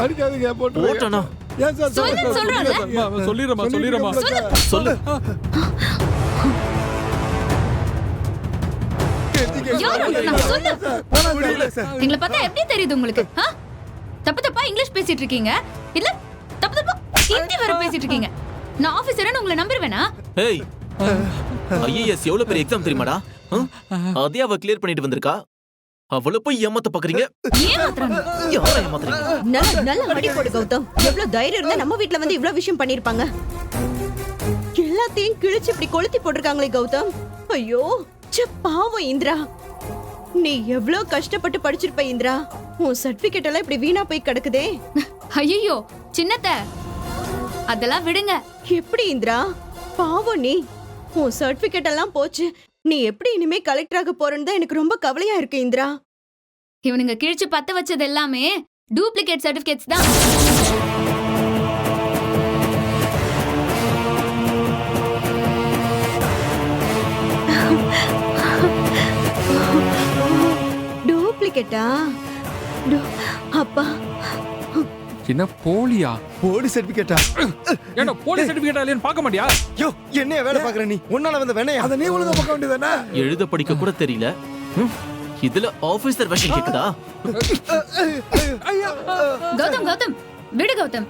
அடிக்காதீங்க போட்டு போட்டனா ஏன் சார் சொல்லிடுறமா சொல்லு. எங்களை பார்த்தா எப்படி தெரியுது உங்களுக்கு? தப்பு தப்பா இங்கிலீஷ் பேசிட்டு இருக்கீங்க, இல்ல தப்பு தப்பா ஹிந்தி வேற பேசிட்டு இருக்கீங்க. நான் ஆபீசரன்னு உங்களை நம்பிடுவேனா? ஏய், ஐஏஎஸ் எவ்வளவு பெரிய எக்ஸாம் தெரியுமாடா? அதே அவ கிளியர் பண்ணிட்டு வந்திருக்கா. அவளை போய் ஏமாத்த பாக்குறீங்க. யாரை ஏமாத்துறீங்க? நல்ல அடி போடு கௌதம். எவ்வளவு தைரியம் இருந்தா நம்ம வீட்ல வந்து இவ்வளவு விஷயம் பண்ணிருப்பாங்க. எல்லாத்தையும் கிழிச்சு இப்படி கொளுத்தி போட்டிருக்காங்களே கௌதம். ஐயோ பாவம் இந்திரா, நீ எவ்வளவு கஷ்டப்பட்டு படிச்சிருப்ப இந்திரா. உன் சர்டிபிகேட் எல்லாம் இப்படி வீணா போய் கிடக்குதே. ஐயோ சின்னத்த, அதெல்லாம் விடுங்க. எப்படி இந்திரா, பாவம் நீ. உன் சர்டிபிகேட் எல்லாம் போச்சு. நீ எப்படி இனிமே கலெக்டர் ஆக போறன்னு தான் எனக்கு ரொம்ப கவலையா இருக்கு இந்திரா. இவனுங்க கிழிச்சு பத்த வச்சது எல்லாமே டூப்ளிகேட் சர்டிபிகேட்ஸ் தான். டூப்ளிகேட்டா? அப்பா என்ன போலியா? போலி சர்டிபிகேட்டா? ஏன்னா போலி சர்டிபிகேட் இல்லையான்னு பார்க்க மாட்டியா? யோ என்னைய வேலை பாக்குற நீ? உன்னால வந்த வேணையா? அத நீ ஒழுங்கா பார்க்க வேண்டியதானே? எழுத படிக்க கூட தெரியல. இதுல ஆபீசர் வெர்ஷன் கேக்குதா? கௌதம் கௌதம் விடு கௌதம்,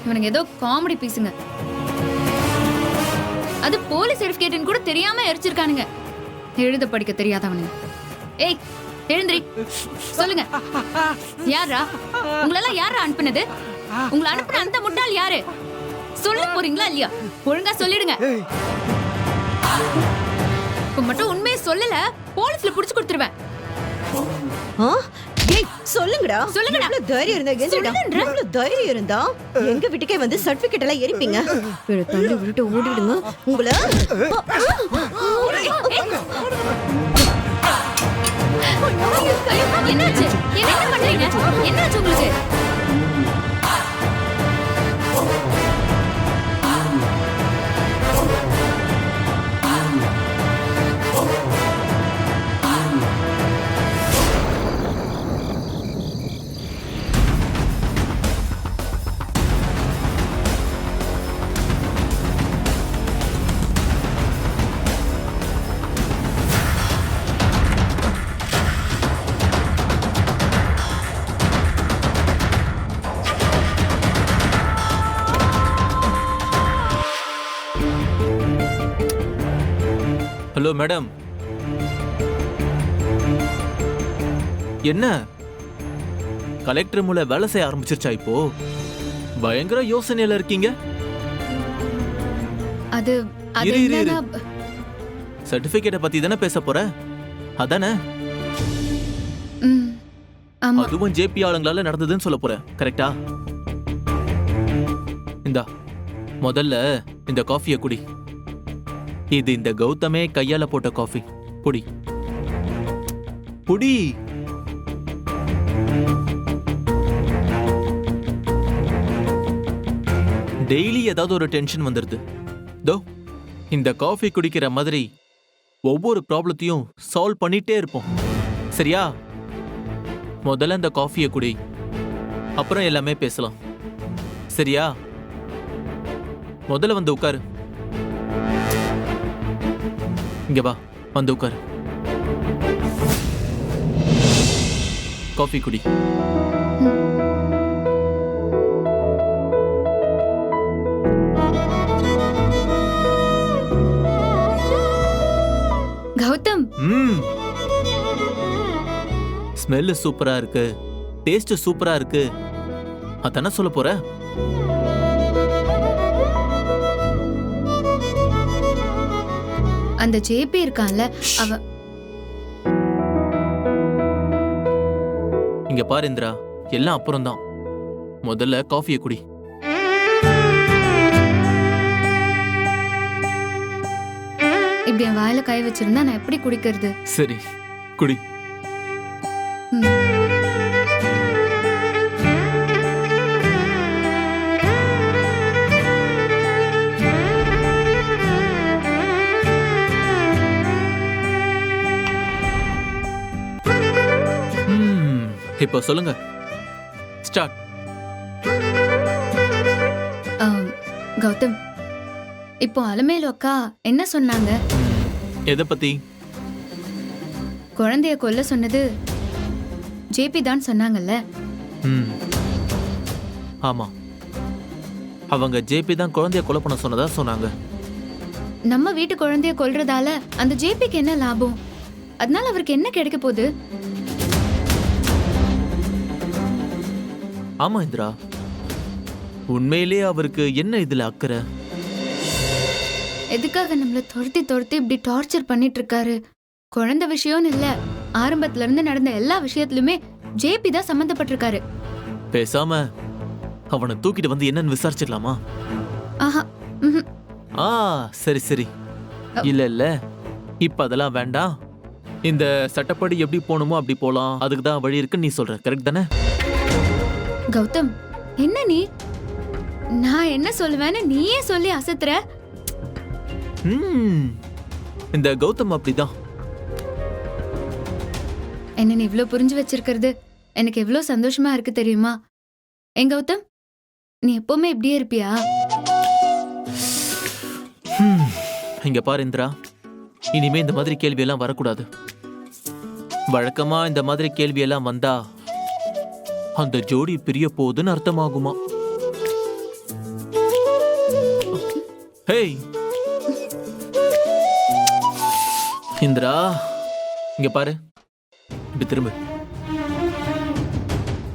இவனுங்க ஏதோ காமெடி பீஸுங்க. அது போலீஸ் சர்டிபிகேட்னு கூட தெரியாம எரிச்சிருக்கானுங்க. எழுத படிக்க தெரியாதவனுங்க. ஏய் எழுந்திரி, சொல்லுங்க யாரா? உங்களெல்லாம் யாரா அனுப்புனது? உங்களை அனுப்புன அந்த முட்டாள் யாரு? சொல்ல போறீங்களா இல்லையா? ஒழுங்கா சொல்லிடுங்க. இப்ப மட்டும் உண்மையை சொல்லல, போலீஸ்ல புடிச்சு கொடுத்துருவேன். சொல்லுங்கடா, சொல்லுங்கடா. எவ்வளவு தைரியம் இருந்தா எவ்வளவு தைரியம் இருந்தா எங்க வீட்டுக்கே வந்து சர்டிபிகேட் எல்லாம் எரிப்பீங்க. தள்ளி விட்டு ஓடிடுங்க உங்களை. என்னாச்சு? என்ன பண்றீங்க? என்னாச்சு உங்களுக்கு? ஹலோ மேடம், என்ன கலெக்டர் மூல வேலை செய்ய ஆரம்பிச்சிருச்சா? இப்போ பயங்கர யோசனையில இருக்கீங்க. அது சர்டிபிகேட்டை பத்தி தானே பேச போற, அதானே? அதுவும் ஜேபி ஆளுங்களால நடந்ததுன்னு சொல்ல போற, கரெக்டா? இந்தா முதல்ல இந்த காஃபியை குடி. இது இந்த கௌதமே கையால போட்ட காஃபி. புடி புடி. டெய்லி ஏதாவது ஒரு டென்ஷன் வந்துருது. தோ இந்த காஃபி குடிக்கிற மாதிரி ஒவ்வொரு ப்ராப்ளத்தையும் சால்வ் பண்ணிட்டே இருப்போம், சரியா? முதல்ல இந்த காஃபியை குடி, அப்புறம் எல்லாமே பேசலாம், சரியா? முதல்ல வந்து உட்காரு. இங்க வா, வந்து உட்காரு. காஃபி குடி. கௌதம், ஸ்மெல் சூப்பரா இருக்கு, டேஸ்ட் சூப்பரா இருக்கு, அதானே சொல்ல போற? அந்த ஜேபி இருக்கான்ல, அவ. இங்க பாரு இந்திரா, எல்லாம் அப்புறம் தான். முதல்ல காஃபியை குடி. இப்படி என் வாயில கை வச்சிருந்தா நான் எப்படி குடிக்கிறது? சரி குடி. இப்போ சொல்லுங்க, ஸ்டார்ட். கௌதம், இப்போ அலமேலு அக்கா என்ன சொன்னாங்க? எதை பத்தி? குழந்தைய கொல்ல சொன்னது ஜேபி தான் சொன்னாங்கல்ல? ம் ஆமா, அவங்க ஜேபி தான் குழந்தைய கொலை பண்ண சொன்னதா சொன்னாங்க. நம்ம வீட்டு குழந்தைய கொல்றதால அந்த ஜேபிக்கு என்ன லாபம்? அதனால அவருக்கு என்ன கிடைக்க போகுது? ஆமா இந்திரா, உண்மையிலே அவருக்கு என்ன இதுல அக்கறை? எதுக்காக நம்மள துரத்தி துரத்தி இப்படி டார்ச்சர் பண்ணிட்டு இருக்காரு? குழந்தை விஷயம்னு இல்ல, ஆரம்பத்துல இருந்து நடந்த எல்லா விஷயத்திலுமே ஜேபி தான் சம்பந்தப்பட்டிருக்காரு. பேசாம அவனை தூக்கிட்டு வந்து என்னன்னு விசாரிச்சிடலாமா? ஆஹா, ம்ஹும். ஆ சரி சரி, இல்ல இல்ல, இப்ப அதெல்லாம் வேண்டாம். இந்த சட்டப்படி எப்படி போகணுமோ அப்படி போலாம், அதுக்கு தான் வழி இருக்குன்னு நீ சொல்ற, கரெக்ட் தானே? கௌதம், என்ன நீ? நான் என்ன சொல்லுவேன்னு நீயே சொல்லி அசத்துற. இந்த கௌதம் அப்படிதான். என்ன நீ இவ்ளோ புரிஞ்சு வச்சிருக்கிறது எனக்கு எவ்வளவு சந்தோஷமா இருக்கு தெரியுமா? என் கௌதம், நீ எப்பவுமே இப்படியே இருப்பியா? இங்க பாரு இந்திரா, இனிமே இந்த மாதிரி கேள்வி எல்லாம் வரக்கூடாது. வழக்கமா இந்த மாதிரி கேள்வி எல்லாம் வந்தா அந்த ஜோடி பிரிய போகுதுன்னு அர்த்தமாகுமா? ஹேய் இந்திரா, இங்க பாரு, இப்படி திரும்ப.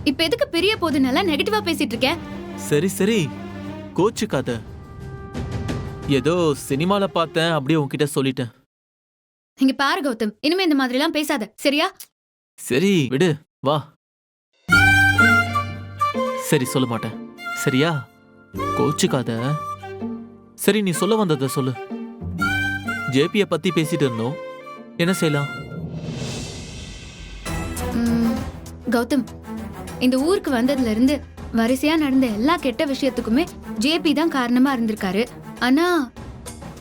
இப்ப எதுக்கு பிரிய போது நல்லா நெகட்டிவா பேசிட்டு இருக்க? சரி சரி, கோச்சுக்காத. ஏதோ சினிமால பார்த்தேன், அப்படியே உன்கிட்ட சொல்லிட்டேன். இங்க பாரு கௌதம், இனிமே இந்த மாதிரி எல்லாம் பேசாத, சரியா? சரி விடு, வா. சரி சொல்ல மாட்டேன், சரியா? கோச்சுக்காத. சரி, நீ சொல்ல வந்ததை சொல்லு. ஜேபியை பத்தி பேசிட்டு இருந்தோம், என்ன செய்யலாம்? கௌதம், இந்த ஊருக்கு வந்ததுல இருந்து வரிசையா நடந்த எல்லா கெட்ட விஷயத்துக்குமே ஜேபி தான் காரணமா இருந்திருக்காரு. ஆனா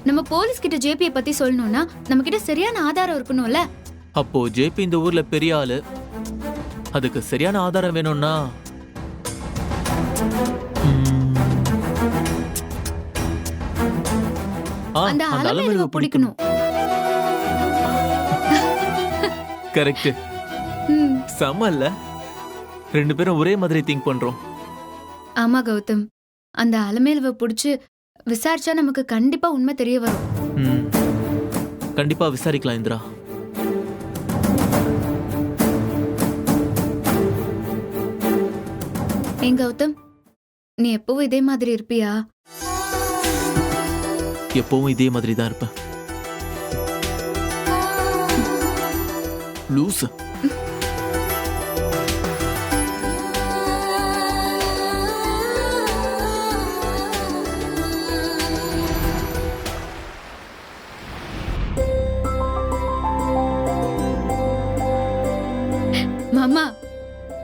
நம்ம போலீஸ் கிட்ட ஜேபியை பத்தி சொல்லணும்னா நம்ம கிட்ட சரியான ஆதாரம் இருக்கணும்ல? அப்போ ஜேபி இந்த ஊர்ல பெரிய ஆளு, அதுக்கு சரியான ஆதாரம் வேணும்னா அந்த அலமேலுவை பிடிக்கணும். கரெக்ட். செம இல்ல? ரெண்டு பேரும் ஒரே மாதிரி திங்க் பண்றோம். ஆமா கௌதம், அந்த அலமேலுவை பிடிச்சு விசாரிச்சா நமக்கு கண்டிப்பா உண்மை தெரிய வரும். கண்டிப்பா விசாரிக்கலாம் இந்திரா. ஏன் கௌதம், நீ எப்பவும் இதே மாதிரி இருப்பியா? எப்பவும் இதே மாதிரி தான் இருப்பேன். லூசு. மாமா,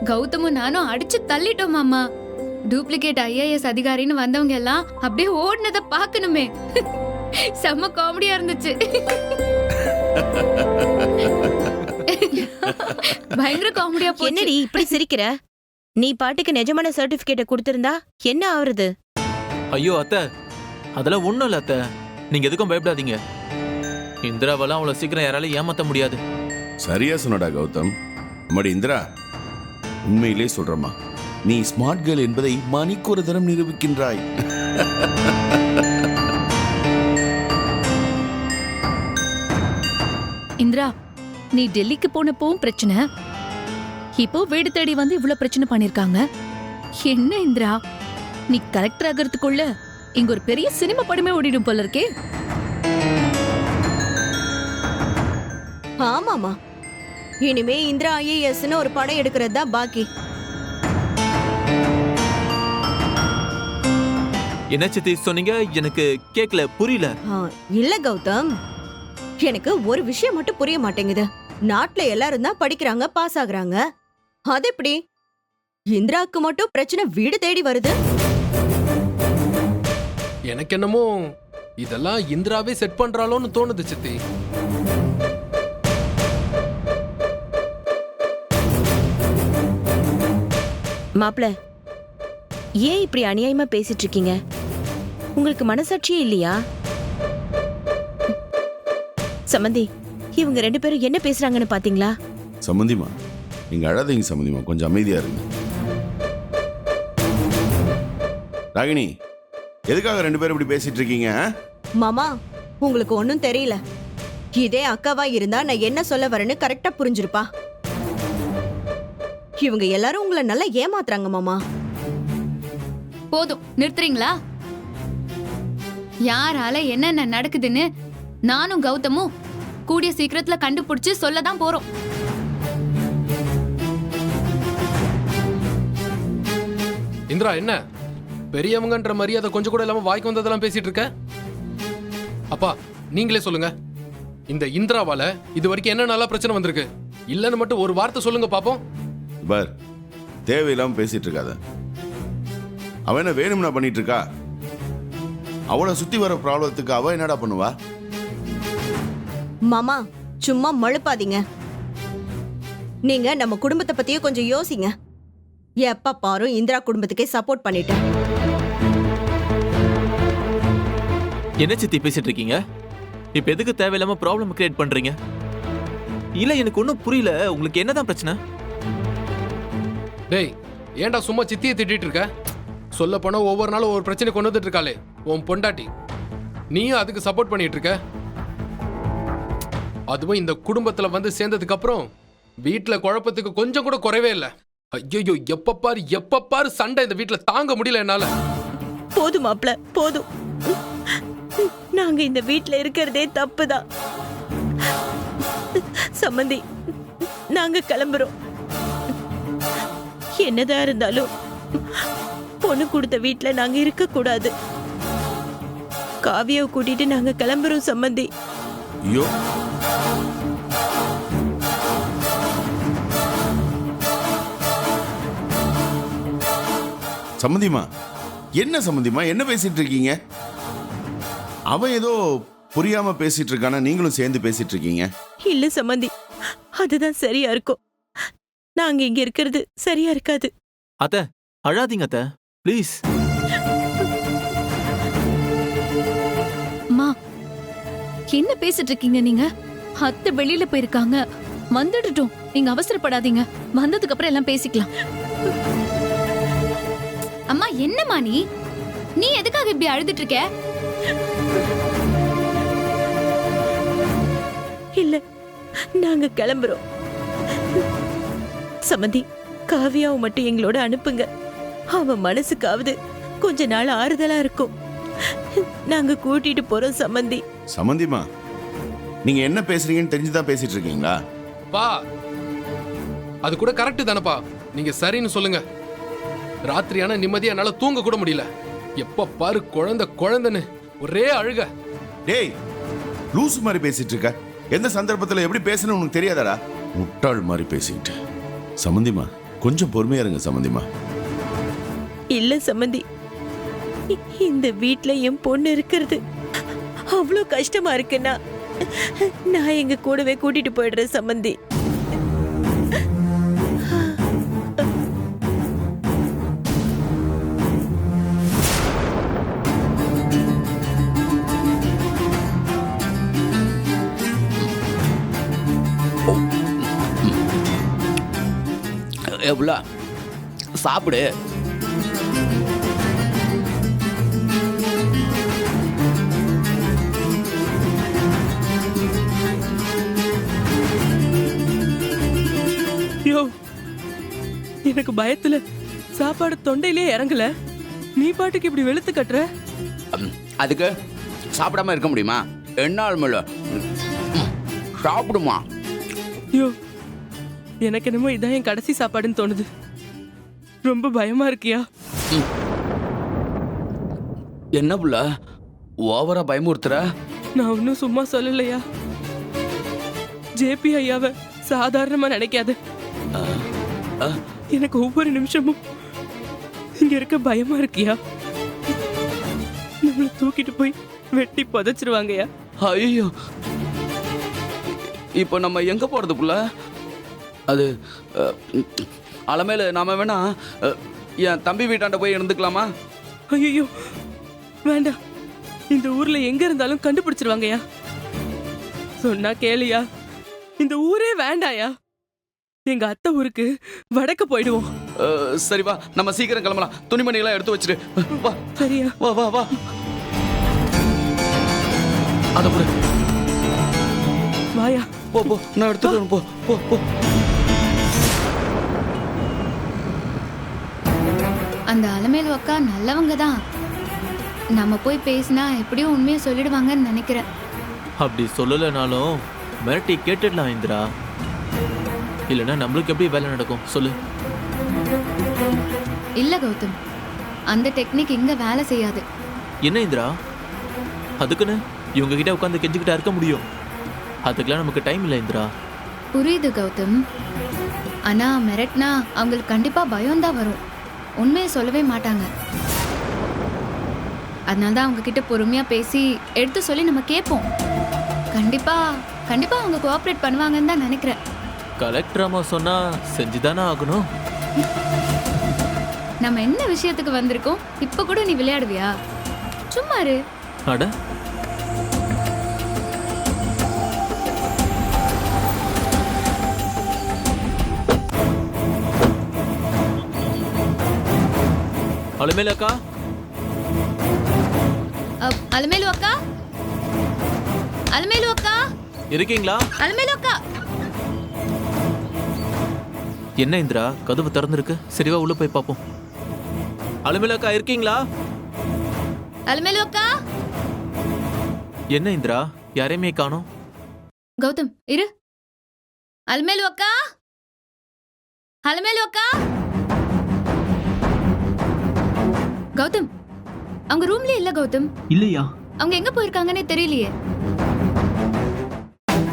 கௌதமும் நானும் அடிச்சு தள்ளிட்டோம் மாமா. டூப்ளிகேட் IAS அதிகாரின்னு வந்தவங்க எல்லாம் அப்படியே ஓடுனத பாக்கணுமே. செம்ம காமெடியா இருந்துச்சு. பயங்கர காமெடியா போச்சு. என்னடி இப்படி சிரிக்கிற? நீ பாட்டுக்கு நிஜமான சர்டிபிகேட்ட கொடுத்திருந்தா என்ன ஆவறது? ஐயோ அத்தை, அதெல்லாம் ஒண்ணும் இல்ல அத்தை, நீங்க எதுக்கும் பயப்படாதீங்க. இந்திராவெல்லாம் அவ்வளவு சீக்கிரம் யாராலும் ஏமாத்த முடியாது. சரியா சொன்னடா கௌதம். மடி இந்திரா, உண்மையிலே சொல்றமா, நீ ஸ்மார்ட் கேர்ள் என்பதை மணிக்கு ஒரு தரம் நிரூபிக்கின்றாய். இந்திரா, நீ டெல்லிக்கு போனப்பவும் பிரச்சனை, இப்போ வீடு தேடி வந்து இவ்வளவு பிரச்சனை பண்ணிருக்காங்க. என்ன இந்திரா, நீ கலெக்டர் ஆகிறதுக்குள்ள இங்க ஒரு பெரிய சினிமா படமே ஓடிடும் போல இருக்கே. ஆமாமா, இனிமே இந்திரா IASன்னு ஒரு படம் எடுக்கிறது தான் பாக்கி. என்ன சித்தி சொன்னீங்க? எனக்கு கேக்கல, புரியல. இல்ல கௌதம், எனக்கு ஒரு விஷயம் மட்டும் புரிய மாட்டேங்குது. நாட்டுல எல்லாரும் தான் படிக்கிறாங்க, பாஸ் ஆகுறாங்க. அது எப்படி இந்திராக்கு மட்டும் பிரச்சனை வீடு தேடி வருது? எனக்கு என்னமோ இதெல்லாம் இந்திராவே செட் பண்றாளோன்னு தோணுது சித்தி. மாப்ள, ஏன் இப்படி அநியாயமா பேசிட்டு இருக்கீங்க? உங்களுக்கு மனசாட்சியே இல்லையா? சம்மந்தி, இவங்க 2 பேரும் என்ன பேசுறாங்கன்னு பாத்தீங்களா? சம்மந்திமா, நீங்க அழாதீங்க சம்மந்திமா, கொஞ்சம் அமைதியா இருங்க. ராகினி, எதுக்காக 2 பேரும் இப்படி பேசிட்டு இருக்கீங்க? மாமா, உங்களுக்கு ஒன்னும் தெரியல. இதே அக்காவா இருந்தா நான் என்ன சொல்ல வரேன்னு கரெக்டா புரிஞ்சிருப்பா. இவங்க எல்லாரும் உங்களை நல்லா ஏமாத்துறாங்க மாமா. போதும், நிறுத்துறீங்களா? யாரால என்னென்ன நடக்குதுன்னு நானும் கௌதமும் கூடிய சீக்கிரத்துல கண்டுபிடிச்சு சொல்லதான் போறோம். இந்திரா, என்ன பெரியவங்கன்ற மரியாதை கொஞ்சம் கூட இல்லாம வாய்க்கு வந்ததெல்லாம் பேசிட்டு இருக்க? அப்பா, நீங்களே சொல்லுங்க, இந்த இந்திராவால இது வரைக்கும் என்ன நல்லா பிரச்சனை வந்திருக்கு? இல்லன்னு மட்டும் ஒரு வார்த்தை சொல்லுங்க பாப்போம். பார், தேவையில்லாம பேசிட்டு இருக்காத. அவ என்ன வேணும்னா பண்ணிட்டு இருக்கா? அவளை சுத்தி வர ப்ராப்ளத்துக்கு அவ என்னடா பண்ணுவா? மாமா, சும்மா மழுப்பாதீங்க. நீங்க நம்ம குடும்பத்தை பத்தியே கொஞ்சம் யோசிங்க. எப்ப பாரு இந்திரா குடும்பத்துக்கே சப்போர்ட் பண்ணிட்டேன். என்ன சித்தி பேசிட்டு இருக்கீங்க? இப்ப எதுக்கு தேவையில்லாம ப்ராப்ளம் கிரியேட் பண்றீங்க? இல்ல, எனக்கு ஒன்றும் புரியல. உங்களுக்கு என்னதான் பிரச்சனை? டேய், ஏன்டா சும்மா சித்தியை திட்டிட்டு இருக்க? சொல்ல போனா ஒவ்வொரு நாளும் ஒரு பிரச்சனை கொண்டு வந்துட்டு இருக்காளே உன் பொண்டாட்டி, நீயும் அதுக்கு சப்போர்ட் பண்ணிட்டு இருக்க. அதுவும் இந்த குடும்பத்துல வந்து சேர்ந்ததுக்கு அப்புறம் வீட்டுல குழப்பத்துக்கு கொஞ்சம் கூட குறைவே இல்லை. ஐயோ, எப்ப பாரு சண்டை இந்த வீட்டுல தாங்க முடியல என்னால. போதும் மாப்ள, போதும். நாங்க இந்த வீட்ல இருக்கிறதே தப்புதான். சம்மந்தி, நாங்க கிளம்புறோம். என்னதான் இருந்தாலும் பொண்ணு கொடுத்த வீட்ல நாங்க இருக்க கூடாது. காவியாவை கூட்டிட்டு நாங்க கிளம்புறோம் சம்மந்தி. ஐயோ, சம்மந்திமா, என்ன சம்மந்திமா, என்ன பேசிட்டு இருக்கீங்க? அவன் ஏதோ புரியாம பேசிட்டு இருக்கானா, நீங்களும் சேர்ந்து பேசிட்டு இருக்கீங்க? இல்ல சம்மந்தி, அதுதான் சரியா இருக்கும். நாங்க இங்க இருக்கிறது சரியா இருக்காது. அத்தை, அழாதீங்க அத்தை, ப்ளீஸ். அம்மா, என்ன பேசிட்டு இருக்கீங்க நீங்க? அத்தை வெளியில போயிருக்காங்க, வந்துடட்டும். நீங்க அவசரப்படாதீங்க. வந்ததுக்கு அப்புறம் எல்லாம் பேசிக்கலாம். அம்மா, என்னம்மா நீ எதுக்காக இப்படி அழுதுட்டு இருக்க? இல்ல, நாங்க கிளம்புறோம். சம்மந்தி, காவியாவை மட்டும் எங்களோட அனுப்புங்க. அவன் மனசுக்காவது கொஞ்ச நாள் ஆறுதலா இருக்கும். நாங்க கூட்டிட்டு போறோம் சம்மந்தி. சம்மந்திமா, நீங்க என்ன பேசுறீங்கன்னு தெரிஞ்சுதான் பேசிட்டு இருக்கீங்களா? பா, அது கூட கரெக்ட் தானப்பா. நீங்க சரின்னு சொல்லுங்க. ராத்திரியான நிம்மதியா என்னால தூங்க கூட முடியல. எப்ப பாரு குழந்தைன்னு ஒரே அழுக. டேய், லூசு மாதிரி பேசிட்டு இருக்க. எந்த சந்தர்ப்பத்துல எப்படி பேசணும் உனக்கு தெரியாதடா? முட்டாள் மாதிரி பேசிக்கிட்டு. சம்மந்திமா, கொஞ்சம் பொறுமையா இருங்க சம்மந்திமா. இல்ல சம்மந்தி, இந்த வீட்ல என் பொண்ணு இருக்கிறது அவ்வளோ கஷ்டமா இருக்குன்னா நான் எங்க கூடவே கூட்டிட்டு போயிடுறேன் சம்மந்தி. எவ்வளோ சாப்பிடு. யோ, எனக்கு பயத்துல சாப்பாடு தொண்டையிலே இறங்கல. நீ பாட்டுக்கு இப்படி வெளுத்து கட்டுற. அதுக்கு சாப்பிடாம இருக்க முடியுமா? என்னால் மேல சாப்பிடுமா? யோ, எனக்கு என்னமோ இதான் என் கடைசி சாப்பாடுன்னு தோணுது. ரொம்ப பயமா இருக்கியா? என்ன புள்ள, ஓவரா பயமுறுத்துற? நான் ஒன்னும் சும்மா சொல்லலையா. ஜேபி ஐயாவை சாதாரணமா நினைக்காத. எனக்கு ஒவ்வொரு நிமிஷமும் இங்க இருக்க பயமா இருக்கியா? நம்மளை தூக்கிட்டு போய் வெட்டி புதைச்சிருவாங்கயா. ஐயோ, இப்போ நம்ம எங்க போறது புள்ள? அது அலமேல நாம வேணா என் தம்பி வீட்டாண்ட போய் இருந்துக்கலாமா? ஐயோ வேண்டாம், இந்த ஊர்ல எங்க இருந்தாலும் கண்டுபிடிச்சிருவாங்கயா. சொன்னா கேளியா, இந்த ஊரே வேண்டாயா. எங்க அத்தை ஊருக்கு வடக்க போயிடுவோம். சரி வா, நம்ம சீக்கிரம் கிளம்பலாம். துணிமணி எல்லாம் எடுத்து வச்சிரு. வா சரியா? வா வா வா. அத போடு. வாயா. போ போ, நான் எடுத்துட்டு வரேன். போ போ போ. அந்த அலமேலு அக்கா நல்லவங்க தான். நம்ம போய் பேசினா எப்படியும் உண்மையை சொல்லிடுவாங்கன்னு நினைக்கிறேன். அப்படி சொல்லலைனாலும் மிரட்டி கேட்டுடலாம் இந்திரா. இல்லைன்னா நம்மளுக்கு எப்படி வேலை நடக்கும் சொல்லு. இல்ல கௌதம், அந்த டெக்னிக் இங்க வேலை செய்யாது. என்ன இந்திரா, அதுக்குன்னு இவங்க கிட்ட உட்காந்து கெஞ்சிக்கிட்டா இருக்க முடியும்? அதுக்கெல்லாம் நமக்கு டைம் இல்லை இந்திரா. புரியுது கௌதம், ஆனா மிரட்னா அவங்களுக்கு கண்டிப்பா பயம்தான் வரும். உண்மையை சொல்லவே மாட்டாங்க. அதனால தான் அவங்க கிட்ட பொறுமையா பேசி எடுத்து சொல்லி நம்ம கேட்போம். கண்டிப்பா கண்டிப்பா அவங்க கோஆப்ரேட் பண்ணுவாங்கன்னு தான் நினைக்கிறேன். கலெக்டர் அம்மா சொன்னா செஞ்சுதானே ஆகணும். நம்ம என்ன விஷயத்துக்கு வந்திருக்கோம்? இப்ப கூட நீ விளையாடுவியா? சும்மா இரு. அட, அலமேலு அக்கா. அலமேலு அக்கா, அலமேலு அக்கா, இருக்கீங்களா? அலமேலு அக்கா. என்ன இந்திரா, கதவு திறந்திருக்கு. சரிவா உள்ள போய் பார்ப்போம். அலமேலு அக்கா இருக்கீங்களா? அலமேலு அக்கா. என்ன இந்திரா, யாரையுமே காணோம். கௌதம் இரு. அலமேலு அக்கா, அலமேலு அக்கா. கௌதம், அவங்க ரூம்ல இல்ல கௌதம். இல்லையா? அவங்க எங்க போயிருக்காங்கன்னே தெரியலையே.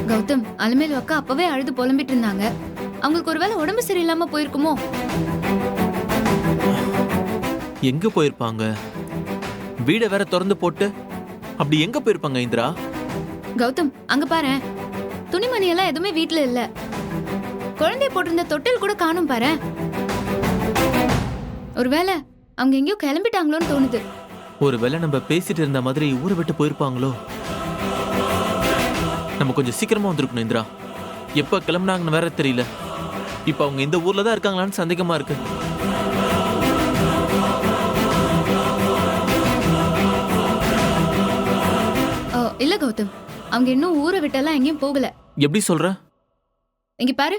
கௌதம், அலமேலு அக்கா அப்பவே அழுது புலம்பிட்டு இருந்தாங்க. அவங்களுக்கு ஒருவேளை உடம்பு சரியில்லாம போயிருக்குமோ? எங்க போயிருப்பாங்க? வீடை வேற திறந்து போட்டு அப்படி எங்க போயிருப்பாங்க இந்திரா? கௌதம், அங்க பாரு, துணிமணி எல்லாம் எதுவுமே வீட்ல இல்ல. குழந்தை போட்டிருந்த தொட்டில் கூட காணும் பாரு. ஒருவேளை அவங்க எங்கேயோ கிளம்பிட்டாங்களோன்னு தோணுது. ஒருவேளை நம்ம பேசிட்டு இருந்த மாதிரி ஊரை விட்டு போயிருப்பாங்களோ? நம்ம கொஞ்சம் சீக்கிரமா வந்திருக்கணும் இந்திரா. எப்ப கிளம்புனாங்கன்னு வேற தெரியல. இப்ப அவங்க இந்த ஊர்ல தான் இருக்காங்களான்னு சந்தேகமா இருக்கு. இல்ல கௌதம், அவங்க இன்னும் ஊரை விட்டெல்லாம் எங்கேயும் போகல. எப்படி சொல்ற? இங்க பாரு,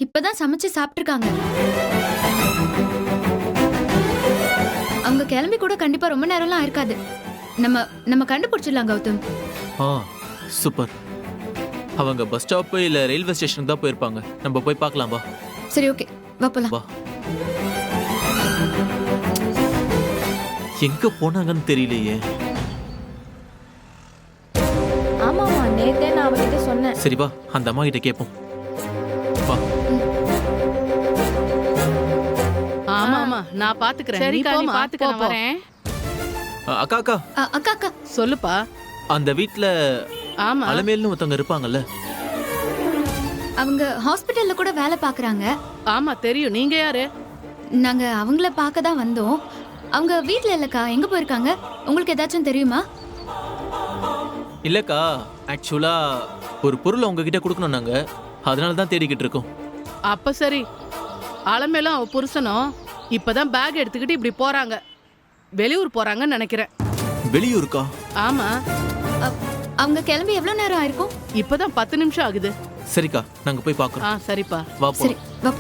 இப்பதான் சமைச்சு சாப்பிட்டுருக்காங்க. அவங்க கிளம்பி கூட கண்டிப்பா ரொம்ப நேரம்லாம் ஆயிருக்காது. நம்ம கண்டுபிடிச்சிடலாம் கௌதம். சூப்பர். அவங்க பஸ் ஸ்டாப் இல்ல ரயில்வே ஸ்டேஷனுக்கு தான் போயிருப்பாங்க. நம்ம போய் பார்க்கலாம் வா. சரி ஓகே, வா போலாம். வா. எங்க போனாங்கன்னு தெரியலையே. ஆமாமா, நேத்தே நான் அவகிட்ட சொன்னேன். சரி வா, அந்த அம்மா கிட்ட கேட்போம். வா. ஆமா நான் பாத்துக்கறேன். நீ போமா, பாத்துக்கறேன், வரேன். அக்கா அக்கா. அக்கா அக்கா சொல்லுப்பா. அந்த வீட்ல ஆமா, அலமேல்னு ஒருத்தவங்க இருப்பாங்கல்ல? அவங்க ஹாஸ்பிட்டல்ல கூட வேலை பாக்குறாங்க. ஆமா தெரியும். நீங்க யாரு? நாங்க அவங்கள பார்க்க தான் வந்தோம். அவங்க வீட்ல இல்லக்கா, எங்க போயிருக்காங்க? உங்களுக்கு ஏதாச்சும் தெரியுமா? இல்லக்கா, ஆக்சுவலா ஒரு பொருள் உங்ககிட்ட கொடுக்கணும் நாங்க. அதனால தான் தேடிக்கிட்டு இருக்கோம். அப்ப சரி. அலமேலும் அவ புருஷனும் இப்பதான் பேக் எடுத்துக்கிட்டு இப்படி போறாங்க. வெளியூர் போறாங்கன்னு நினைக்கிறேன். வெளியூருக்கா? ஆமா. அவங்க கிளம்பி எவ்வளவு நேரம் ஆயிருக்கும்? இப்பதான் 10 நிமிஷம் ஆகுது. சரிக்கா, நாங்க போய் பார்க்கறோம். சரிப்பா, வா சரி போலாம். வா.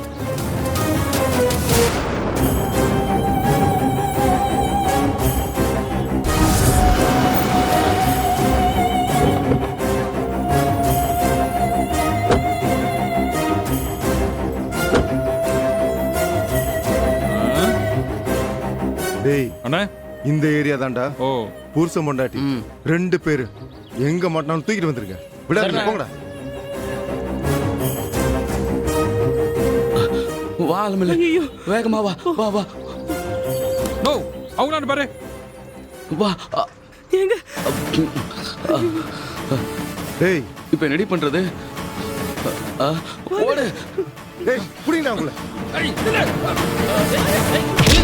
டேய் அண்ணா, இந்த ஏரியா தான்டா. ஓ புருஷன் பொண்டாட்டி 2 பேரு எங்க மாட்டாலும் தூக்கிட்டு வந்திருக்க. விடாதீங்க, போங்கடா. வா அலமேலு, வேகமா வா வா வா. நோ, அவங்க பாரு. வா. எங்க? டேய் இப்ப என்னடி பண்றது? ஓடு. டேய் புடிங்கடா உங்களை. ஏய், நில்லு.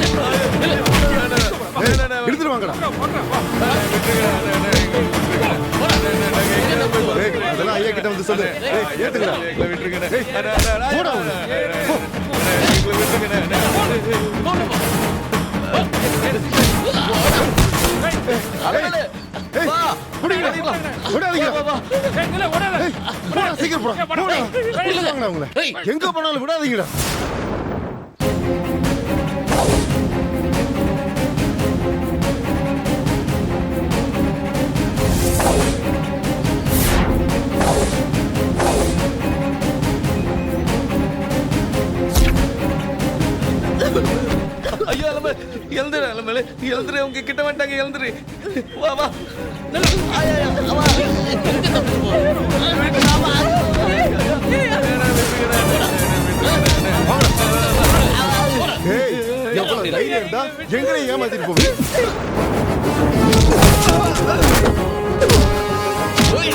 எடுத்துட்டு வாங்கடா. ஏய், அதெல்லாம் ஐயா கிட்ட வந்து சொல்லு. ஏய், ஏத்துங்கடா. ஏய், போடா உள்ள. போ. விடாதீங்க. போடா, சீக்கிரம் போடா. போடா. உள்ள வாங்கடா உங்களை. எங்க போனாலும் விடாதீங்கடா. ஐயோ அலமே எழுந்துரு அலமேல எழுந்துரு உங்க கிட்ட வந்துட்டாங்க எழுந்துரு வா வா ஏய், எவ்வளவு தைரியம் இருந்தா எங்களையும் ஏமாத்திட்டு போவீங்க. ஓய்